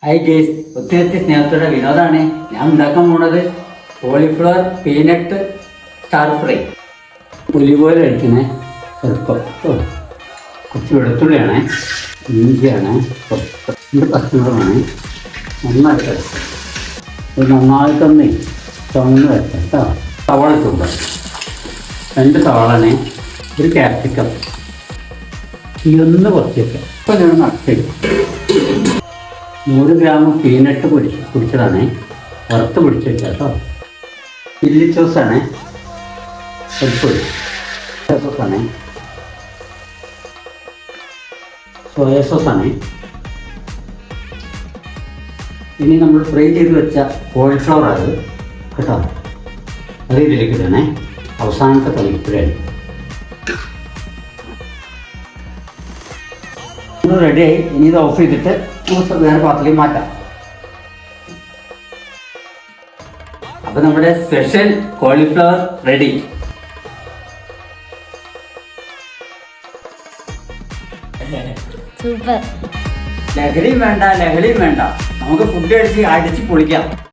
Hi guys, ഒത്തിരി സ്നേഹത്തോടെ വിനോദമാണ് ഞാൻ ഉണ്ടാക്കാൻ പോണത് കോളിഫ്ലവർ പീനട്ട് സ്റ്റാർ ഫ്രൈ. പുലി പോലെ കഴിക്കണേ സ്വല്പം കുറച്ച് വെളുത്തുള്ളിയാണ്, ഇഞ്ചിയാണ്, കുറച്ച് പച്ചമുളകാണ്. നന്നായിട്ട് ഇത് നന്നായിട്ടൊന്ന് ചുവന്ന് വെക്കാം കേട്ടോ. സവാള ചൂട 2 സവാളനെ, ഒരു ക്യാപ്സിക്കം, ഇതൊന്ന് കുറച്ച് വെക്കാം. ഇപ്പം ഞാൻ നട്ടു 100 ഗ്രാം പീനട്ട് പൊടിച്ചതാണ്, വറുത്ത് പൊടിച്ച് വെച്ചാൽ കേട്ടോ. ചില്ലി സോസാണ്, സോസാണ്, സോയ സോസാണ്. ഇനി നമ്മൾ ഫ്രൈ ചെയ്ത് വെച്ച കോളിഫ്ലവർ അത് കേട്ടോ, അത് ഇതിലേക്ക് ഇടണേ. അവസാനത്തെ തളിപ്പുഴയാണ്. റെഡിയായി. ഇനി ഇത് ഓഫ് ചെയ്തിട്ട് നമുക്ക് വേറെ പാത്രത്തിലേക്ക് മാറ്റാം. അപ്പൊ നമ്മുടെ സ്പെഷ്യൽ കോളിഫ്ലവർ റെഡി. സൂപ്പർ. ലഹരിയും വേണ്ട, നമുക്ക് ഫുഡ് അടിച്ച് പൊളിക്കാം.